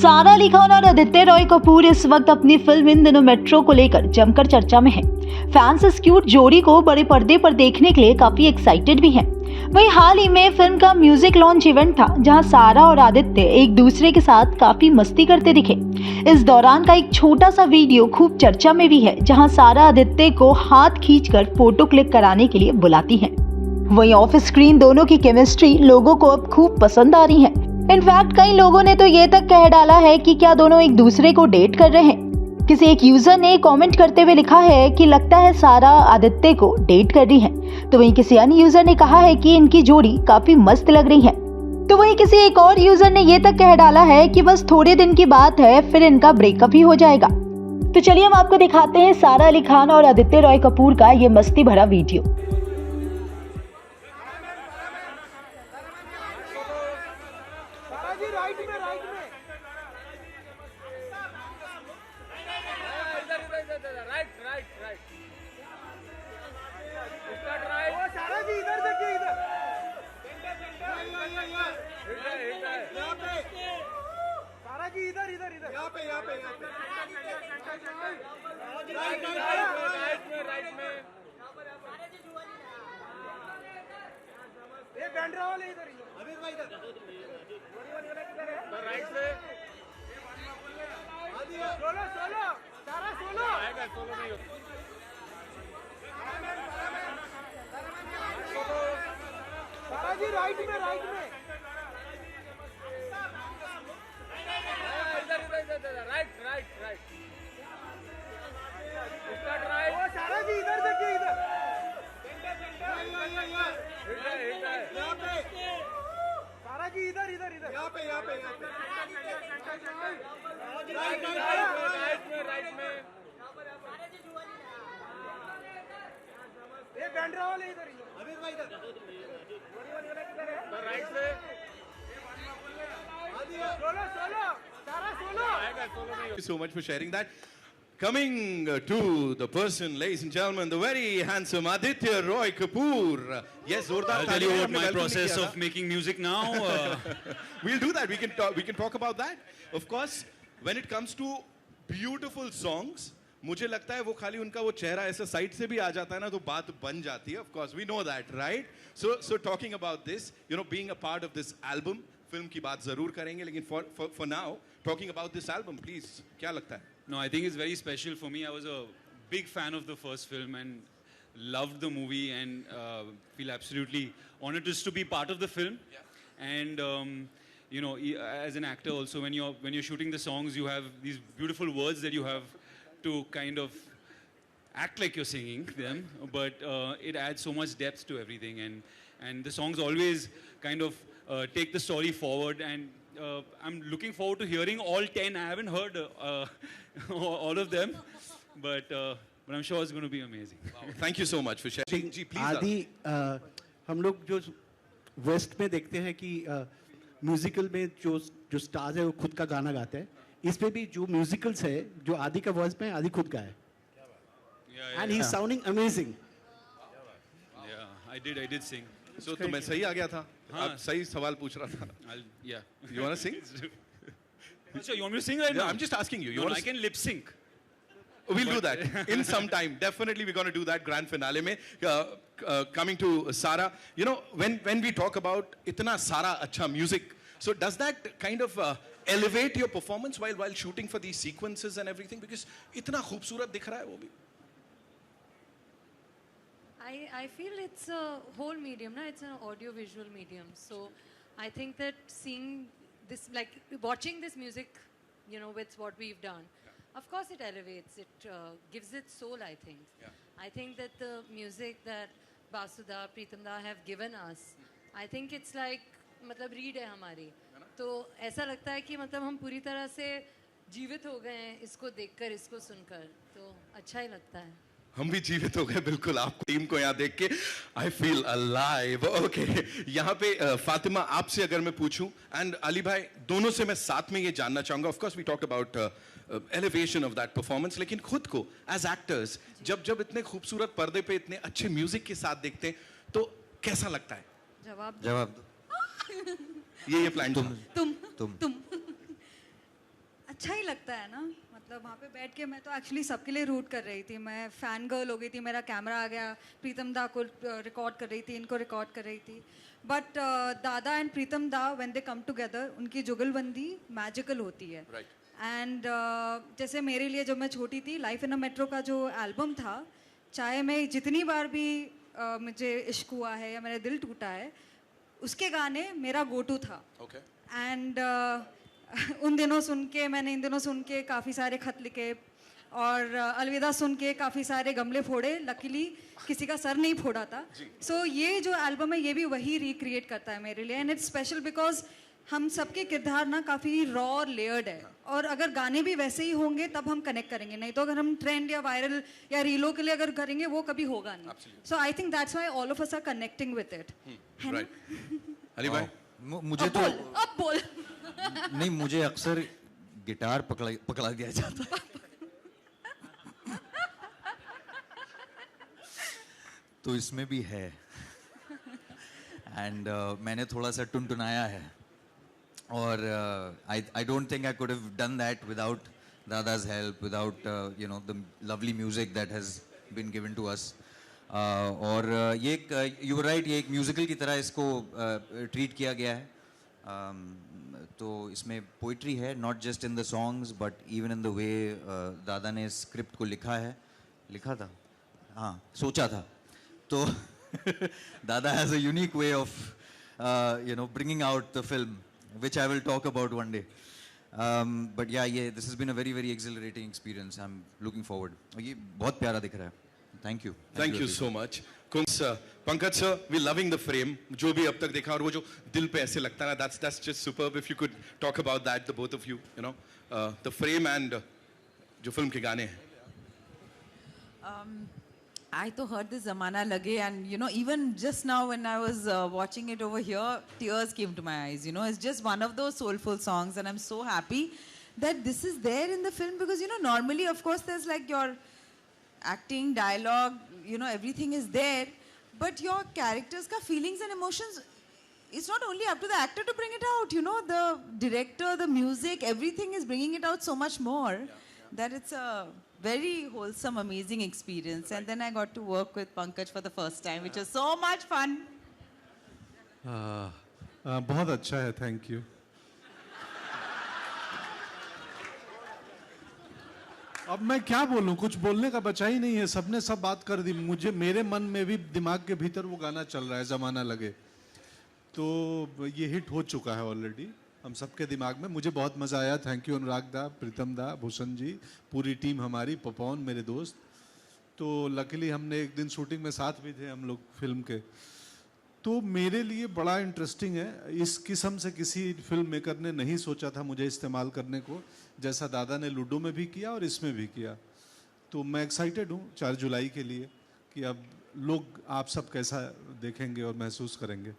सारा अली खान और आदित्य रॉय कपूर इस वक्त अपनी फिल्म इन दिनों मेट्रो को लेकर जमकर चर्चा में हैं। फैंस इस क्यूट जोड़ी को बड़े पर्दे पर देखने के लिए काफी एक्साइटेड भी हैं। वहीं हाल ही में फिल्म का म्यूजिक लॉन्च इवेंट था, जहां सारा और आदित्य एक दूसरे के साथ काफी मस्ती करते दिखे। इस दौरान का एक छोटा सा वीडियो खूब चर्चा में भी है, जहां सारा आदित्य को हाथ खींचकर फोटो क्लिक कराने के लिए बुलाती है। वहीं ऑफ स्क्रीन दोनों की केमिस्ट्री लोगों को अब खूब पसंद आ रही है। इनफैक्ट कई लोगों ने तो ये तक कह डाला है कि क्या दोनों एक दूसरे को डेट कर रहे हैं। किसी एक यूजर ने कमेंट करते हुए लिखा है कि लगता है सारा आदित्य को डेट कर रही है, तो वहीं किसी अन्य यूजर ने कहा है कि इनकी जोड़ी काफी मस्त लग रही है। तो वहीं किसी एक और यूजर ने ये तक कह डाला है कि बस थोड़े दिन की बात है, फिर इनका ब्रेकअप ही हो जाएगा। तो चलिए हम आपको दिखाते हैं सारा अली खान और आदित्य रॉय कपूर का ये मस्ती भरा वीडियो। राइट में राइट स्टार्ट राइट। वो सारा जी इधर देखिए, इधर यहाँ पे सारा जी इधर इधर इधर यहाँ पे राइट में ये बैंड्रा वाले इधर अमित भाई इधर राइट से सोलो सारा सोलो आएगा, सोलो नहीं होता। सारा जी राइट में राइट स्टार्ट राइट। वो सारा जी इधर देखिए, इधर यहाँ पे सारा जी इधर यहाँ पे राइट में ये बैंड्रा वाले इधर अमित भाई इधर राइट से सोलो सारा सोलो आएगा, सोलो नहीं होता। So much for sharing that. Coming to the person, ladies and gentlemen, the very handsome Aditya Roy Kapoor. Yes, I'll tell you about my process of making music now. We'll do that. We can talk about that. Of course, when it comes to beautiful songs, मुझे लगता है वो खाली उनका वो चेहरा ऐसे side से भी आ जाता है ना, तो बात बन जाती है. Of course, we know that, right? So talking about this, being a part of this album, film की बात जरूर करेंगे, लेकिन for now, talking about this album, please, क्या लगता है? No, I think it's very special for me. I was a big fan of the first film and loved the movie and feel absolutely honored just to be part of the film. Yeah. And as an actor also, when you're shooting the songs, you have these beautiful words that you have to kind of act like you're singing them, but it adds so much depth to everything, and the songs always kind of take the story forward, and I'm looking forward to hearing all 10. I haven't heard all of them, but I'm sure it's going to be amazing. Wow. Thank you so much for sharing. Ji, please. आदि हम लोग जो waste में देखते हैं कि musical में जो स्टार्स है वो खुद का गाना गाते हैं, इसमें भी जो म्यूजिकल्स है जो आदि का वॉइस में आदि खुद का है, and he's sounding amazing. Yeah, I did sing. So तो मैं सही आ गया था. आप सही सवाल पूछ रहा था. Yeah. You want to sing? So you want me to sing right now? I'm just asking you. I can lip sync. We'll do that in some time. Definitely, we're going to do that grand finale. Mein, coming to Sara, when we talk about itna Sara acha music, so does that kind of elevate your performance while shooting for these sequences and everything? Because itna khoobsurat dikh raha hai wo bhi. I feel it's a whole medium, na? It's an audio-visual medium. So I think that seeing this, like watching this music, with what we've done, of course it elevates, it gives it soul, I think. Yeah. I think that the music that Basudha, Pritam Da have given us, I think it's like, read hai hamari. तो ऐसा लगता है कि हम पूरी तरह से जीवित हो गए हैं इसको देखकर, इसको सुनकर, तो अच्छा ही लगता है. हम भी जीवित हो गए बिल्कुल आपको टीम को यहाँ देख के. I feel alive. Okay. यहाँ पे फातिमा आपसे अगर मैं पूछूं, and अली भाई दोनों से मैं साथ में ये जानना चाहूँगा. Of course we talked about elevation of that performance, लेकिन खुद को as actors जब इतने खूबसूरत पर्दे पे इतने अच्छे म्यूजिक के साथ देखते हैं तो कैसा लगता है? जवाब दो. ये प्लान तुम अच्छा ही लगता है ना, मतलब वहाँ पे बैठ के मैं तो एक्चुअली सबके लिए रूट कर रही थी, मैं फ़ैन गर्ल हो गई थी, मेरा कैमरा आ गया, प्रीतम दा को रिकॉर्ड कर रही थी, इनको रिकॉर्ड कर रही थी. बट दादा एंड प्रीतम दा व्हेन दे कम टुगेदर, उनकी जुगलबंदी मैजिकल होती है. एंड जैसे मेरे लिए जब मैं छोटी थी, लाइफ इन अ मेट्रो का जो एल्बम था, चाहे मैं जितनी बार भी मुझे इश्क हुआ है या मेरा दिल टूटा है, उसके गाने मेरा गो टू था. एंड उन दिनों सुन के, मैंने इन दिनों सुन के काफ़ी सारे खत लिखे और अलविदा सुन के काफ़ी सारे गमले फोड़े. लकीली किसी का सर नहीं फोड़ा था. सो ये जो एल्बम है ये भी वही रिक्रिएट करता है मेरे लिए. एंड इट्स स्पेशल बिकॉज हम सबके किरदार ना काफ़ी रॉ और लेयर्ड है, और अगर गाने भी वैसे ही होंगे तब हम कनेक्ट करेंगे, नहीं तो अगर हम ट्रेंड या वायरल या रीलों के लिए अगर करेंगे वो कभी होगा नहीं. So I think that's why all of us are connecting with it. है ना? अली भाई मुझे तो अब बोल. नहीं, मुझे अक्सर गिटार पकड़ा दिया जाता है. तो इसमें भी है. एंड मैंने थोड़ा सा टुनटुनाया है, और I don't think I could have done that without Dada's help, without the lovely music that has been given to us. और ये एक, you were right, ये एक म्यूजिकल की तरह इसको ट्रीट किया गया है. तो इसमें पोइट्री है, not just in the songs but even in the way दादा ने स्क्रिप्ट को लिखा था, हाँ सोचा था. तो दादा has a unique way of bringing out the film, which I will talk about one day. But yeah, this has been a very, very exhilarating experience. I'm looking forward. ये बहुत प्यारा दिख रहा है. Thank you. Thank you so much. Pankaj sir, we're loving the frame. जो भी अब तक देखा और वो जो दिल पे ऐसे लगता है, that's just superb. If you could talk about that, the both of you, the frame and जो फिल्म के गाने हैं. I to heard this Zamana Lage, and even just now when I was watching it over here, tears came to my eyes. It's just one of those soulful songs, and I'm so happy that this is there in the film, because normally of course there's like your acting, dialogue, everything is there, but your characters ka feelings and emotions, it's not only up to the actor to bring it out. The director, the music, everything is bringing it out so much more, that it's a very wholesome, amazing experience. And then I got to work with Pankaj for the first time, which was so much fun. बहुत अच्छा है, thank you. अब मैं क्या बोलूं, कुछ बोलने का बचा ही नहीं है, सबने सब बात कर दी. मेरे मन में भी, दिमाग के भीतर वो गाना चल रहा है, जमाना लगे. तो ये हिट हो चुका है ऑलरेडी हम सबके दिमाग में. मुझे बहुत मज़ा आया. थैंक यू अनुराग दा, प्रीतम दा, भूषण जी, पूरी टीम हमारी, पपौन मेरे दोस्त. तो लकीली हमने एक दिन शूटिंग में साथ भी थे हम लोग फिल्म के. तो मेरे लिए बड़ा इंटरेस्टिंग है. इस किस्म से किसी फिल्म मेकर ने नहीं सोचा था मुझे इस्तेमाल करने को, जैसा दादा ने लूडो में भी किया और इसमें भी किया. तो मैं एक्साइटेड हूँ 4 जुलाई के लिए कि अब लोग आप सब कैसा देखेंगे और महसूस करेंगे.